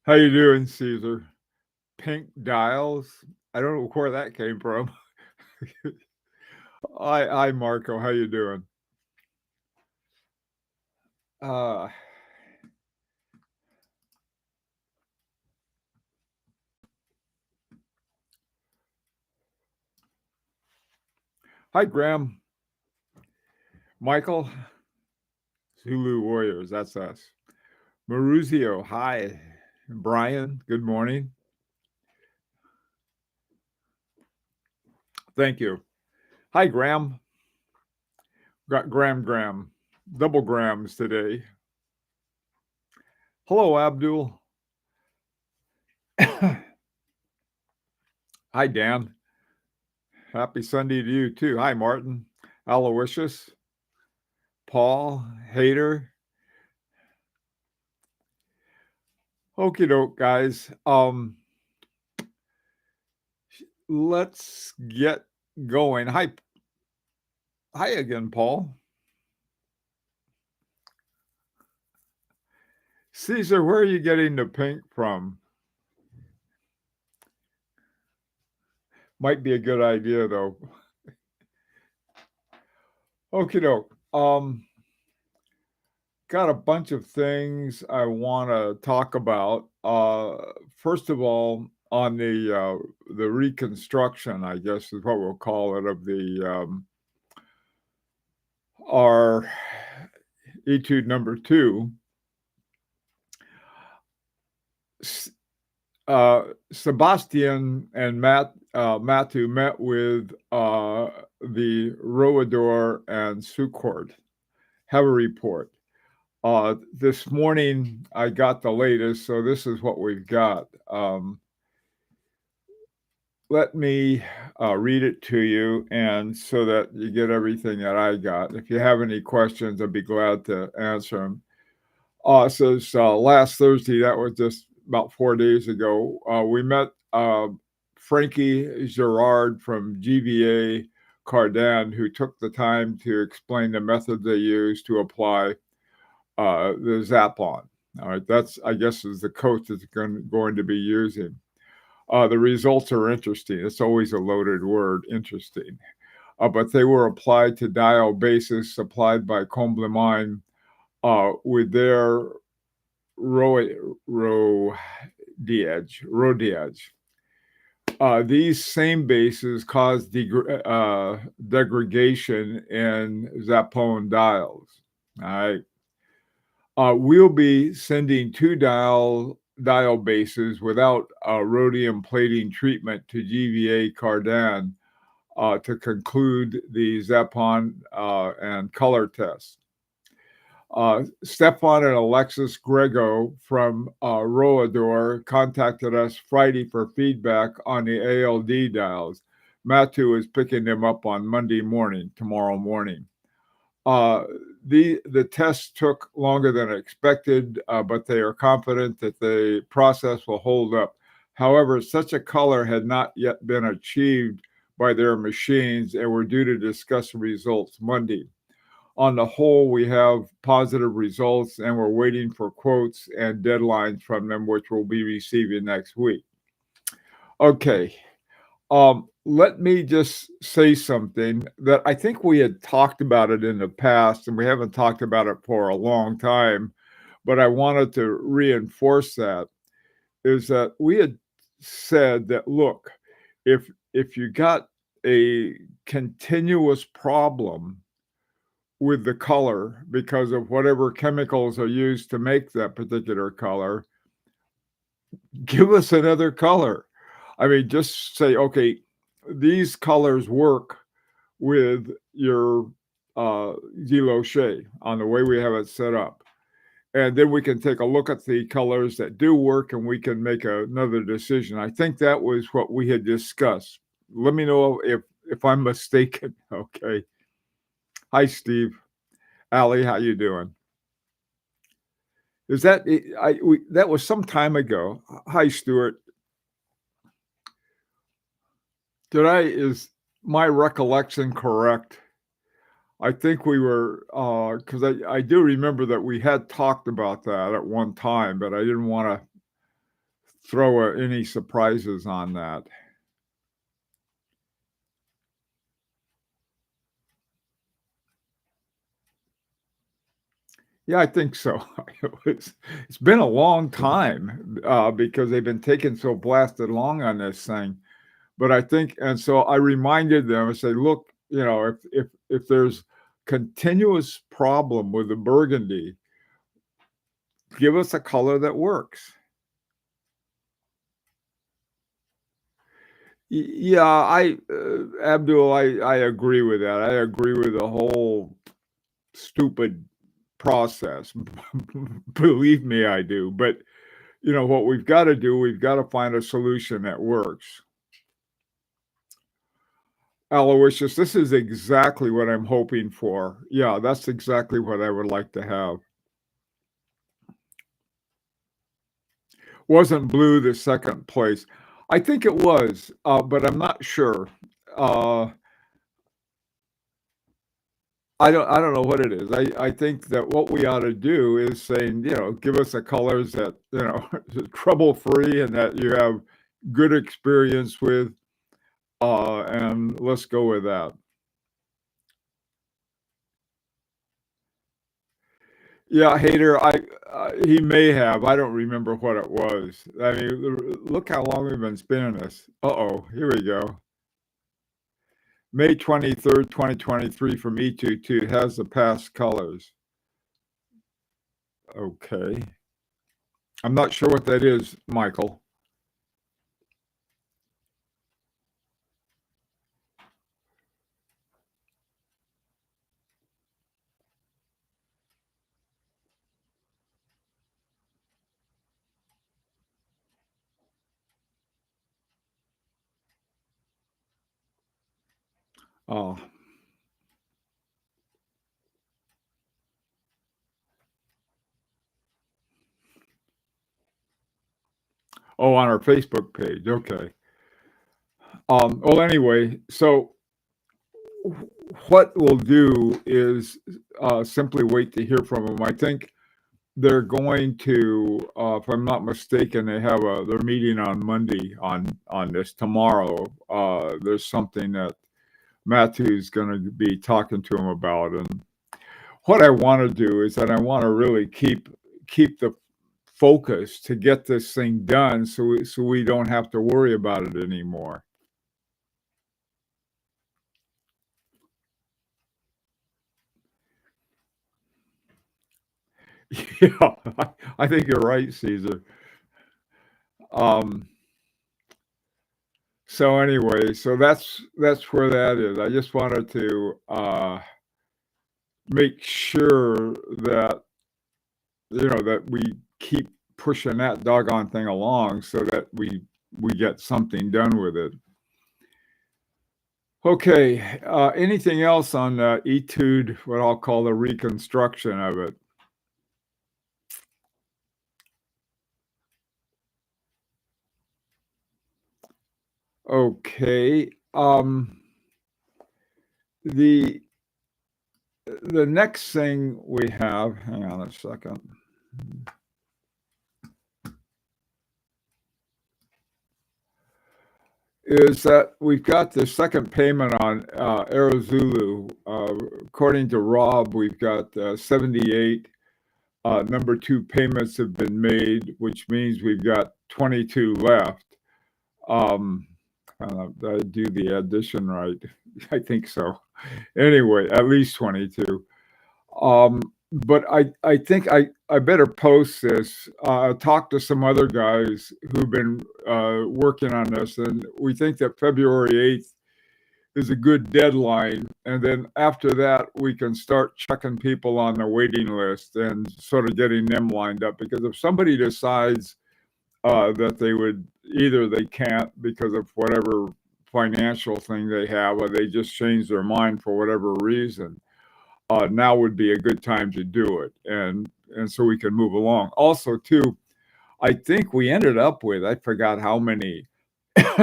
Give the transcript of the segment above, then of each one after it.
How you doing, Caesar? Pink dials? I don't know where that came from. Hi, Marco. How you doing? Uh, Hi, Graham. Michael. Zulu Warriors. That's us. Maruzio. Hi. Brian. Good morning. Thank you. Hi, Graham. Got Graham. Double grams today. Hello, Abdul. Hi, Dan. Happy Sunday to you, too. Hi, Martin. Aloysius. Paul. Hader. Okie doke, guys. Let's get going. Hi again, Paul. Caesar, where are you getting the pink from? Might be a good idea, though. Okie doke. Got a bunch of things I want to talk about. First of all, on the reconstruction, I guess is what we'll call it, of the our Etude number 2. Sebastian and Matthew met with the Roador and Sucourt. Have a report. This morning I got the latest, so this is what we've got. Let me read it to you, and so that you get everything that I got. If you have any questions, I'd be glad to answer them. Says last Thursday, that was just about 4 days ago, we met Frankie Girard from GVA Cardan, who took the time to explain the method they use to apply the Zapon. All right, that's, I guess, is the coach that's going to be using. The results are interesting. It's always a loaded word, interesting. But they were applied to dial bases supplied by Comblemine with their row diage. These same bases cause degradation in Zapone dials. All right. We'll be sending 2 dial bases without rhodium plating treatment to GVA Cardan to conclude the Zapon and color test. Stefan and Alexis Grego from Roador contacted us Friday for feedback on the ALD dials. Matthew is picking them up on tomorrow morning. The test took longer than expected, but they are confident that the process will hold up. However, such a color had not yet been achieved by their machines, and we're due to discuss the results Monday. On the whole, we have positive results, and we're waiting for quotes and deadlines from them, which we'll be receiving next week. Okay. Let me just say something that I think we had talked about it in the past, and we haven't talked about it for a long time, but I wanted to reinforce that, is that we had said that, look, if you got a continuous problem with the color because of whatever chemicals are used to make that particular color, give us another color. I mean, just say, okay, these colors work with your Giloche on the way we have it set up. And then we can take a look at the colors that do work and we can make another decision. I think that was what we had discussed. Let me know if I'm mistaken. Okay. Hi, Steve. Allie, how you doing? Is that that was some time ago? Hi, Stuart. Is my recollection correct? I think we were, because I do remember that we had talked about that at one time, but I didn't want to throw any surprises on that. Yeah, I think so. It's been a long time because they've been taking so blasted long on this thing. But I think, and so I reminded them, I said, look, if there's continuous problem with the burgundy, give us a color that works. Yeah, Abdul, I agree with that. I agree with the whole stupid process. Believe me, I do. But what we've got to do, we've got to find a solution that works. Aloysius, this is exactly what I'm hoping for. Yeah, that's exactly what I would like to have. Wasn't blue the second place? I think it was, but I'm not sure. I don't know what it is. I think that what we ought to do is saying, give us the colors that, trouble-free and that you have good experience with, and let's go with that. Yeah, Hater, he may have. I don't remember what it was. I mean, look how long we've been spinning this. Uh-oh, here we go. May 23rd, 2023 from Étude too. It has the past colors. Okay. I'm not sure what that is, Michael. Oh. Oh, on our Facebook page. Okay. Well, anyway, so what we'll do is simply wait to hear from them. I think they're going to, if I'm not mistaken, they're meeting on Monday on this tomorrow. There's something that Matthew's going to be talking to him about, and what I want to do is that I want to really keep the focus to get this thing done, so we don't have to worry about it anymore. Yeah, I think you're right, Caesar. So anyway, so that's where that is. I just wanted to make sure that that we keep pushing that doggone thing along so that we get something done with it. Okay, anything else on Etude, what I'll call the reconstruction of it? Okay, the next thing we have, hang on a second. Is that we've got the second payment on Heure Zoulou. According to Rob, we've got 78. Number 2 payments have been made, which means we've got 22 left. Did I do the addition right? I think so. Anyway, at least 22. But I think I better post this, talk to some other guys who've been working on this, and we think that February 8th is a good deadline. And then after that, we can start checking people on the waiting list and sort of getting them lined up. Because if somebody decides that they can't because of whatever financial thing they have, or they just change their mind for whatever reason, now would be a good time to do it, and so we can move along. Also, too, I think we ended up with, I forgot how many,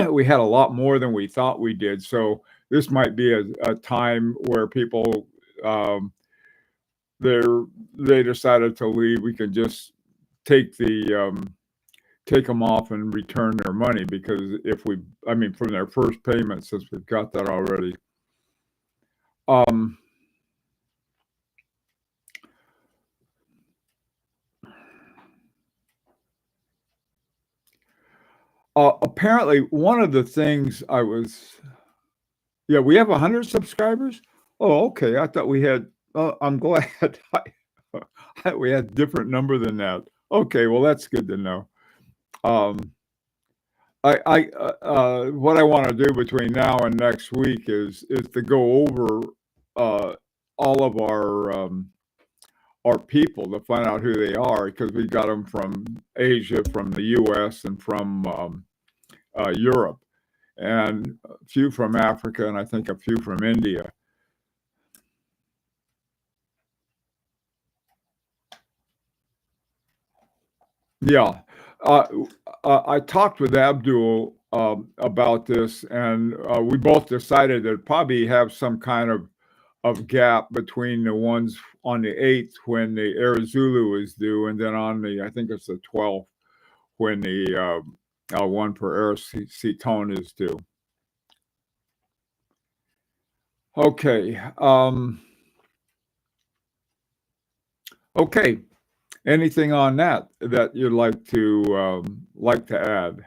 we had a lot more than we thought we did. So this might be a time where people, they decided to leave. We can just take take them off and return their money, because from their first payment, since we've got that already. Apparently, one of the things we have 100 subscribers. Oh, okay. I thought we had. I'm glad we had a different number than that. Okay, well, that's good to know. What I want to do between now and next week is to go over all of our people to find out who they are, because we got them from Asia, from the U.S., and from Europe, and a few from Africa, and I think a few from India. Yeah. I talked with Abdul about this, and we both decided to probably have some kind of gap between the ones on the 8th, when the Air Zoulou is due, and then on I think it's the 12th, when the one for Air Sautante is due. Okay. Okay. Anything on that you'd like to add?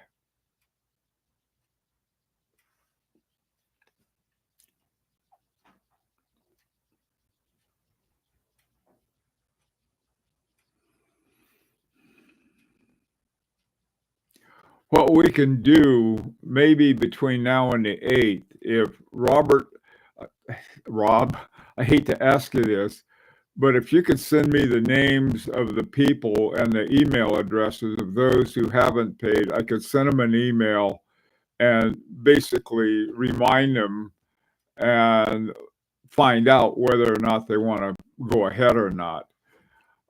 What we can do, maybe between now and the 8th, if Rob, I hate to ask you this, but if you could send me the names of the people and the email addresses of those who haven't paid, I could send them an email and basically remind them and find out whether or not they want to go ahead or not.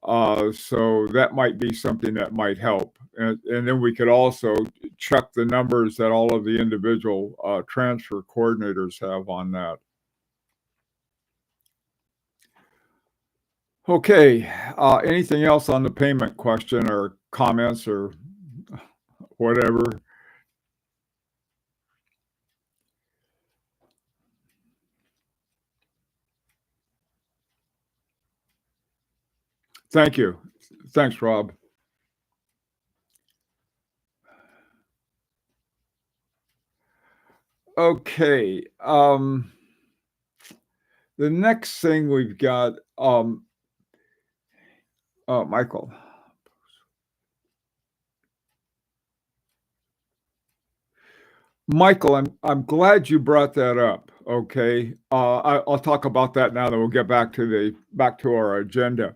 So that might be something that might help. And then we could also check the numbers that all of the individual transfer coordinators have on that. Okay. Anything else on the payment question, or comments, or whatever? Thank you. Thanks, Rob. Okay. The next thing we've got, Michael. Michael, I'm glad you brought that up. Okay. I'll talk about that now, then we'll get back to our agenda.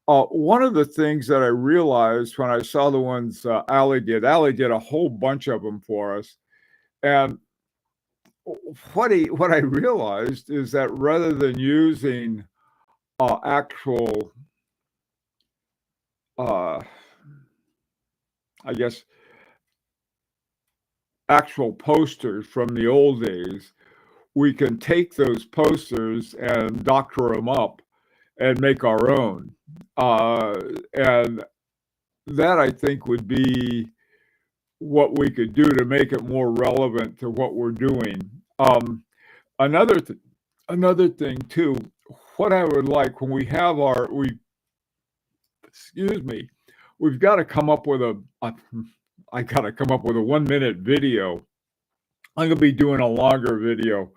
One of the things that I realized when I saw the ones Ali did a whole bunch of them for us. And what I realized is that rather than using actual, I guess, actual posters from the old days, we can take those posters and doctor them up and make our own. And that, I think, would be what we could do to make it more relevant to what we're doing. Another thing too, what I would like when we have we've got to come up with I got to come up with a 1-minute video. I'm going to be doing a longer video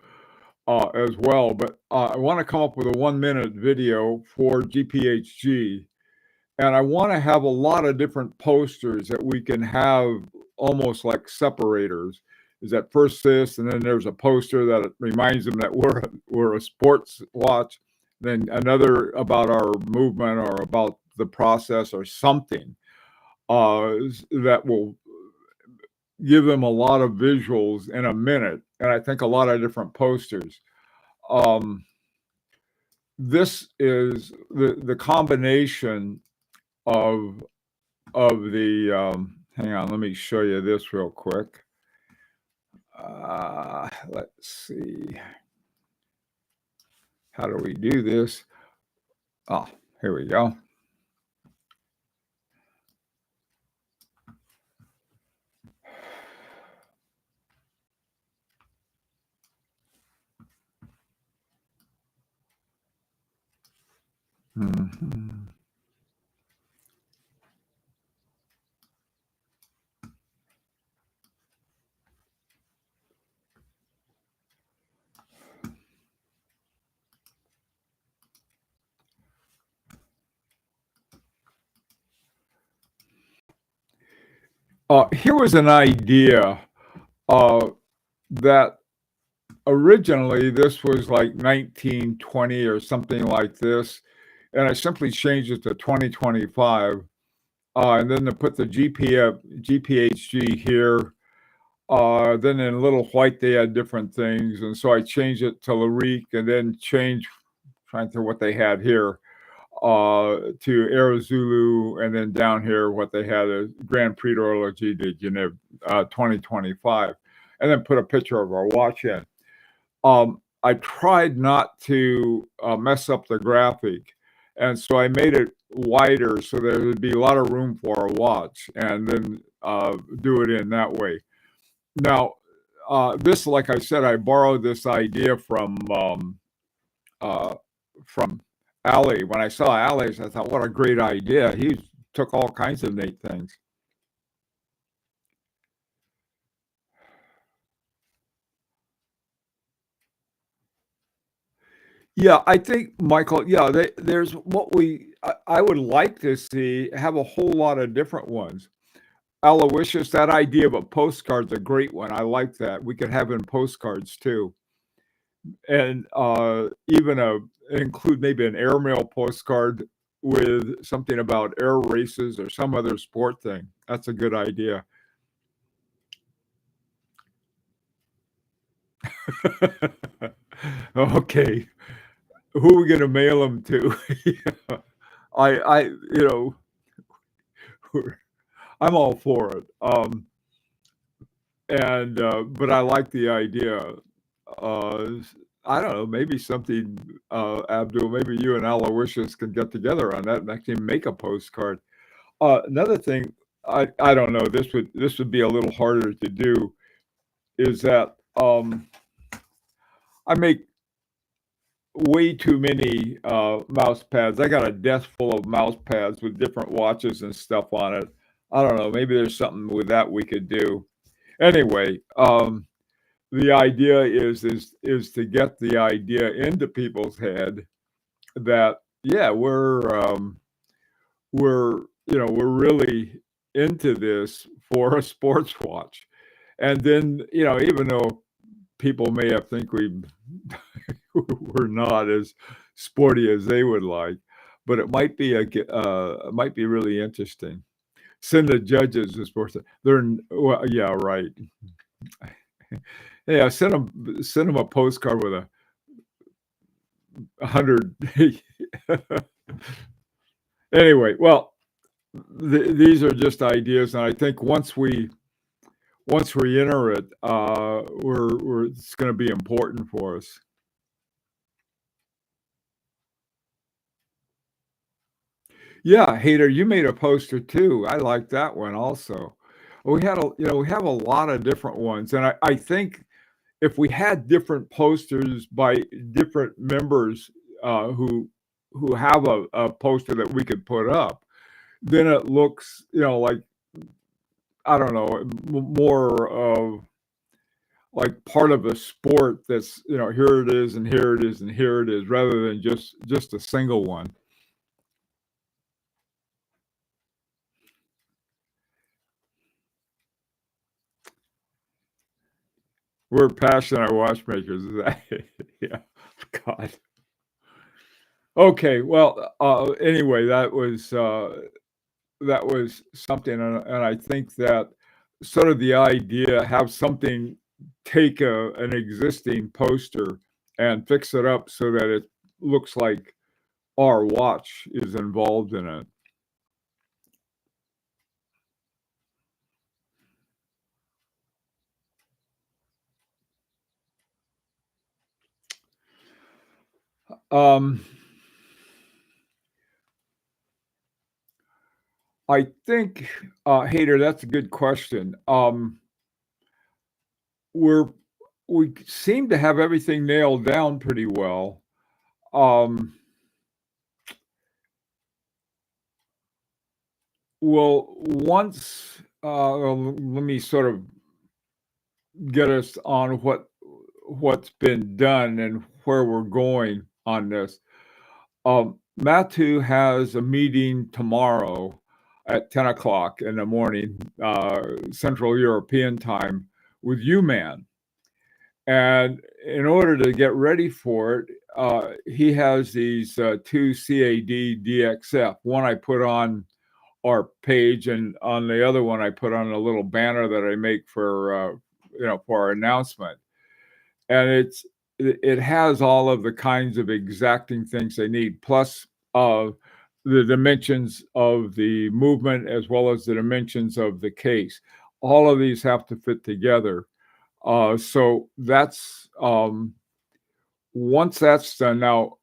as well, but I want to come up with a 1-minute video for GPHG, and I want to have a lot of different posters that we can have almost like separators. Is that first this, and then there's a poster that reminds them that we're a sports watch, then another about our movement or about the process or something that will give them a lot of visuals in a minute, and I think a lot of different posters. This is the combination of the hang on, let me show you this real quick. Let's see. How do we do this? Oh, here we go. Mhm. Here was an idea uh, that originally this was like 1920 or something like this, and I simply changed it to 2025, and then to put the GPHG here. Then in Little White they had different things, and so I changed it to Lyrique, and then changed trying to think what they had here to Heure, Zoulou, and then down here what they had is Grand Prix d'Horlogerie de Genève 2025, and then put a picture of our watch in. I tried not to mess up the graphic, and so I made it wider so there would be a lot of room for a watch, and then do it in that way. Now, this, like I said, I borrowed this idea uh, from Ali. When I saw Ali's, I thought, what a great idea. He took all kinds of neat things. Yeah, I think, Michael, yeah, there's what I would like to see have a whole lot of different ones. Aloysius, that idea of a postcard's a great one. I like that. We could have in postcards too. And even include maybe an airmail postcard with something about air races or some other sport thing. That's a good idea. Okay, who are we gonna mail them to? Yeah. I, you know, I'm all for it. And but I like the idea. Uh, I don't know, maybe something, Abdul, maybe you and Aloysius can get together on that and actually make a postcard. Another thing, I don't know, this would be a little harder to do, is that I make way too many mouse pads. I got a desk full of mouse pads with different watches and stuff on it. I don't know, maybe there's something with that we could do. Anyway, the idea is to get the idea into people's head that yeah, we're we're really into this for a sports watch. And then, even though people may have think we're not as sporty as they would like, but it might be it might be really interesting. Send the judges the sports. Well, yeah, right. Yeah, send them a postcard with 100. Anyway, well, these are just ideas, and I think once we enter it, it's going to be important for us. Yeah, Hater, you made a poster too. I like that one also. We have a lot of different ones, and I think if we had different posters by different members who have a poster that we could put up, then it looks, like I don't know, more of like part of a sport that's, here it is and here it is and here it is, rather than just a single one. We're passionate watchmakers. Yeah, God. Okay, well, anyway, that was something, and I think that sort of the idea, have something, take an existing poster and fix it up so that it looks like our watch is involved in it. Um, I think, Hader, that's a good question. We're we seem to have everything nailed down pretty well. Um, Well, once let me sort of get us on what's been done and where we're going on this. Matthew has a meeting tomorrow at 10 o'clock in the morning, Central European time, with UMAN. And in order to get ready for it, he has these two CAD DXF. One I put on our page, and on the other one I put on a little banner that I make for for our announcement. And it has all of the kinds of exacting things they need, plus the dimensions of the movement as well as the dimensions of the case. All of these have to fit together. So that's once that's done. Now,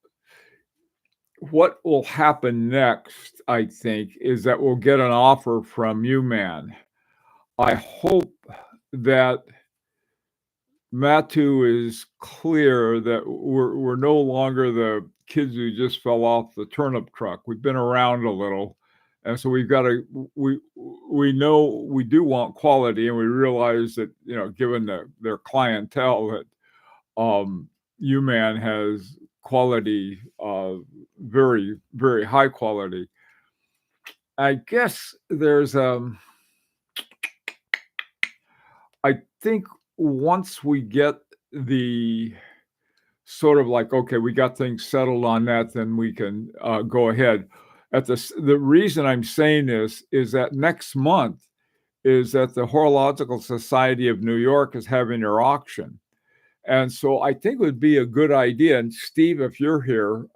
what will happen next, I think, is that we'll get an offer from UMAN. I hope that Matthew is clear that we're no longer the kids who just fell off the turnip truck. We've been around a little, and so we've got to we know we do want quality, and we realize that given their clientele that UMAN has quality, very very high quality. I guess there's I think once we get the sort of like, okay, we got things settled on that, then we can go ahead. The reason I'm saying this is that next month is that the Horological Society of New York is having their auction. And so I think it would be a good idea. And Steve, if you're here,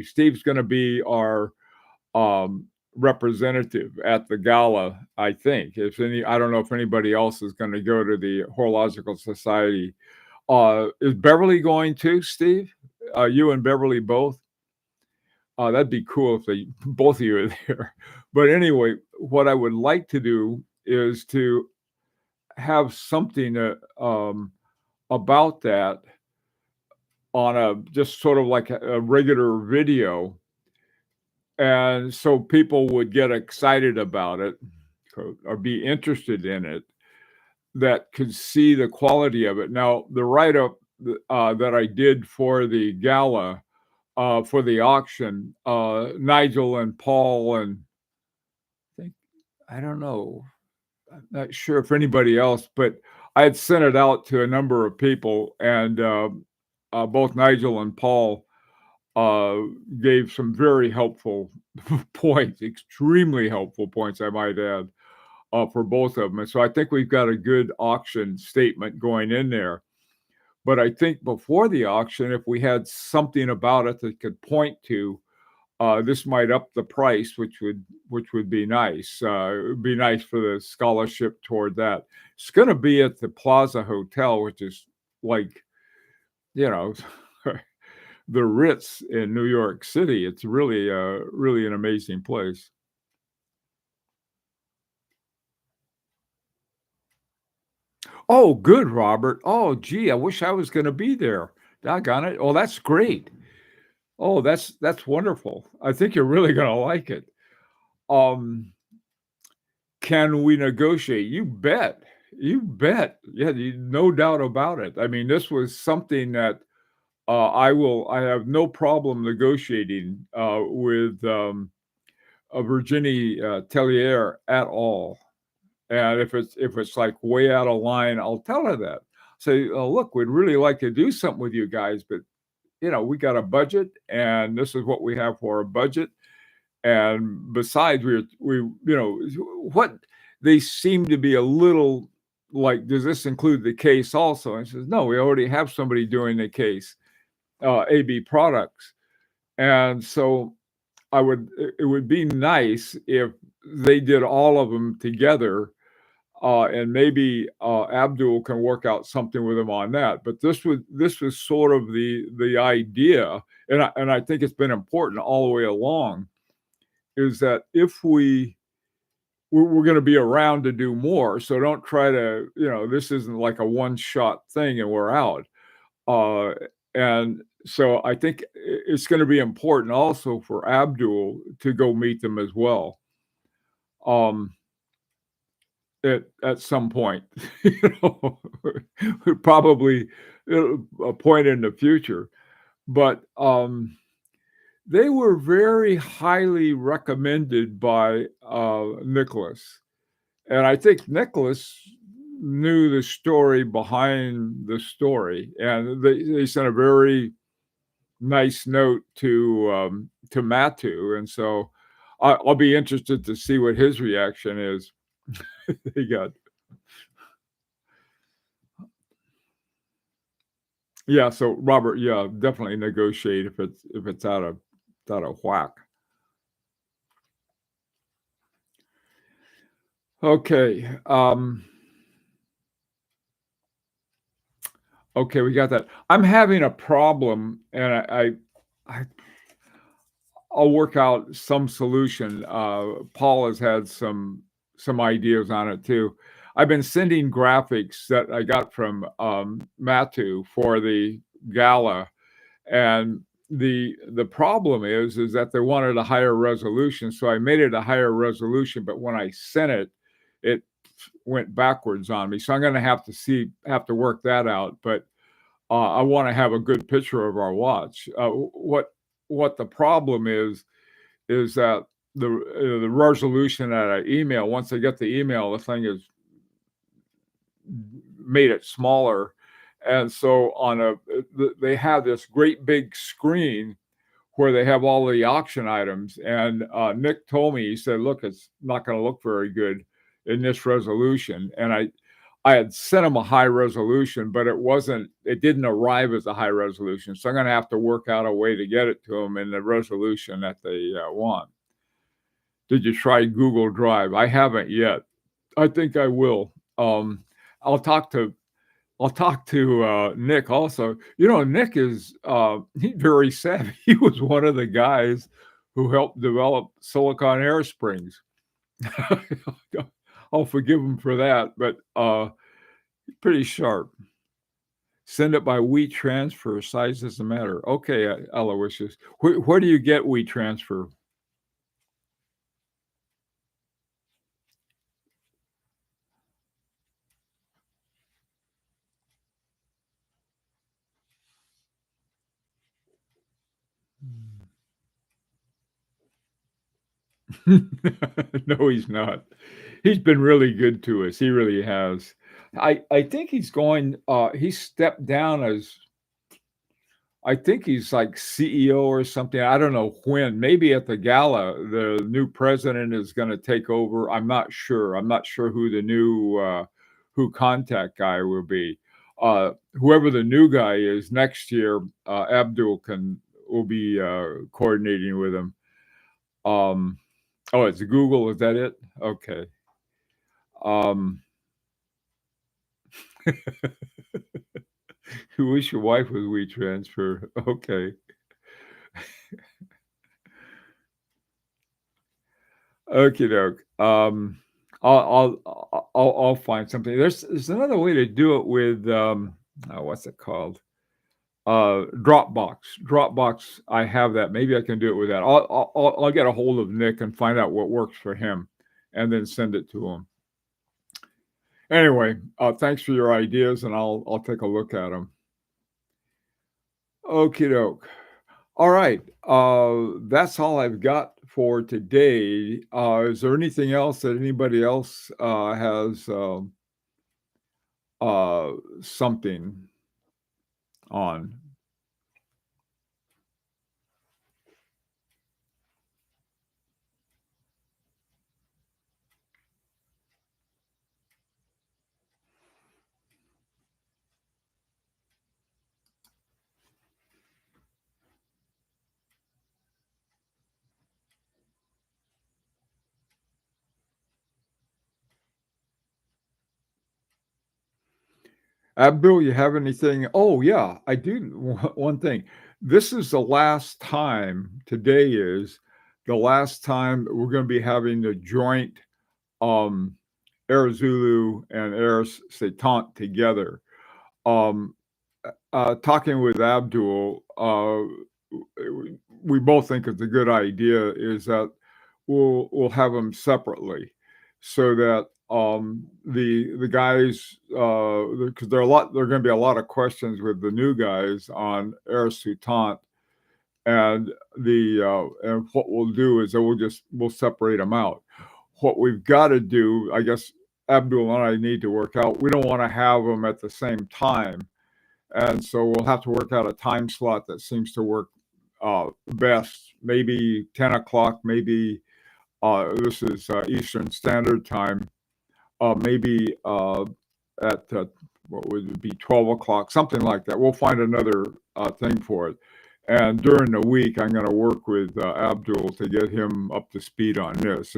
Steve's going to be our representative at the gala, I think. I don't know if anybody else is going to go to the Horological Society. Is Beverly going too, Steve? You and Beverly both? That'd be cool if both of you are there. But anyway, what I would like to do is to have something about that on just sort of like a regular video. And so people would get excited about it or be interested in it, that could see the quality of it. Now, the write-up that I did for the gala, for the auction, Nigel and Paul and I don't know, I'm not sure if anybody else, but I had sent it out to a number of people, and both Nigel and Paul gave some very helpful points, extremely helpful points, I might add, for both of them. And so I think we've got a good auction statement going in there. But I think before the auction, if we had something about it that could point to, this might up the price, which would be nice. It would be nice for the scholarship toward that. It's going to be at the Plaza Hotel, which is like, the Ritz in New York City. It's really, really an amazing place. Oh, good, Robert. Oh, gee, I wish I was going to be there. Doggone it. Oh, that's great. Oh, that's wonderful. I think you're really going to like it. Can we negotiate? You bet. You bet. Yeah, no doubt about it. I mean, this was something that I have no problem negotiating with Virginie Tellier at all. And if it's like way out of line, I'll tell her that. Say, oh, look, we'd really like to do something with you guys, but we got a budget, and this is what we have for a budget. And besides, what they seem to be a little like, does this include the case also? And she says, no, we already have somebody doing the case, AB Products. And so it would be nice if they did all of them together, and maybe Abdul can work out something with him on that. But this was sort of the idea, and I think it's been important all the way along, is that if we're going to be around to do more, so don't try to, this isn't like a one-shot thing and we're out. And So I think it's going to be important also for Abdul to go meet them as well. Um, at some point, you know, probably a point in the future. But they were very highly recommended by Nicholas, and I think Nicholas knew the story behind the story, and they sent a very nice note to Matu, and so I'll be interested to see what his reaction is. He got yeah. So Robert, yeah, definitely negotiate if it's out of whack. Okay. Okay, we got that. I'm having a problem, and I I'll work out some solution. Paul has had some ideas on it too. I've been sending graphics that I got from Matu for the gala, and the problem is that they wanted a higher resolution, so I made it a higher resolution. But when I sent it, it went backwards on me. So I'm going to have to work that out. But I want to have a good picture of our watch. What the problem is that the resolution that I email, once I get the email, the thing is made it smaller, and so they have this great big screen where they have all the auction items. And Nick told me, he said, "Look, it's not going to look very good in this resolution." And I had sent him a high resolution, but it didn't arrive as a high resolution. So I'm going to have to work out a way to get it to them in the resolution that they want. Did you try Google Drive? I haven't yet. I think I will. I'll talk to Nick also. You know, Nick is he's very savvy. He was one of the guys who helped develop silicon air springs. I'll forgive him for that, but pretty sharp. Send it by WeTransfer. Size doesn't matter. Okay, Aloysius. Where do you get WeTransfer? No, he's not. He's been really good to us. He really has. I think he stepped down as, I think he's like CEO or something. I don't know when. Maybe at the gala, the new president is going to take over. I'm not sure. I'm not sure who the new who contact guy will be. Whoever the new guy is next year, Abdul will be coordinating with him. Oh, it's Google. Is that it? Okay. You wish your wife was WeTransfer. Okay. Okie doke. I'll find something. There's another way to do it with what's it called? Dropbox. Dropbox. I have that. Maybe I can do it with that. I'll get a hold of Nick and find out what works for him, and then send it to him. Anyway, thanks for your ideas, and I'll take a look at them. Okie doke. All right. That's all I've got for today. Is there anything else that anybody else has something on? Abdul, you have anything? Oh, yeah, I do. One thing. This is the last time, today is the last time we're going to be having the joint um, Air Zoulou and Air Sautante together. Um, talking with Abdul, we both think it's a good idea is that we'll have them separately so that the guys, because there are going to be a lot of questions with the new guys on Heure Sautante, and and what we'll do is that we'll separate them out. What we've got to do, I guess Abdul and I need to work out, we don't want to have them at the same time. And so we'll have to work out a time slot that seems to work best. Maybe 10 o'clock, maybe this is Eastern Standard Time, maybe at what would it be, 12 o'clock, something like that. We'll find another thing for it. And during the week, I'm going to work with Abdul to get him up to speed on this.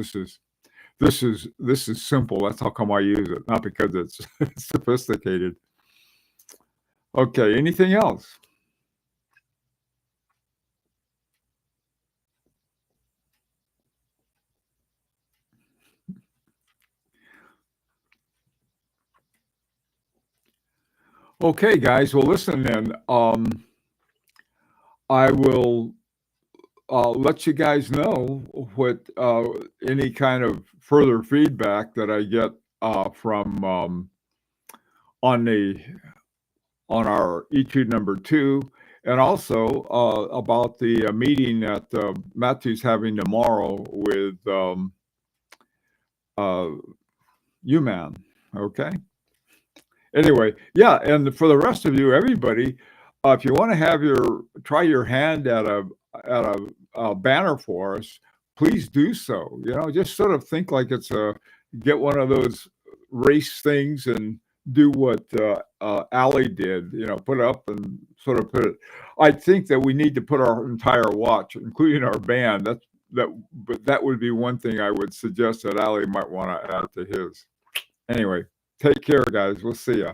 This is simple. That's how come I use it, not because it's sophisticated. Okay, anything else? Okay, guys. Well, listen then. I will let you guys know what any kind of further feedback that I get from on our Etude number 2, and also about the meeting that Matthew's having tomorrow with UMAN. Okay. Anyway, yeah, and for the rest of you, everybody, if you want to try your hand at a banner for us, please do so. Just sort of think like get one of those race things and do what Ali did. Put it up and sort of put it. I think that we need to put our entire watch, including our band. But that would be one thing I would suggest that Ali might want to add to his. Anyway. Take care, guys. We'll see ya.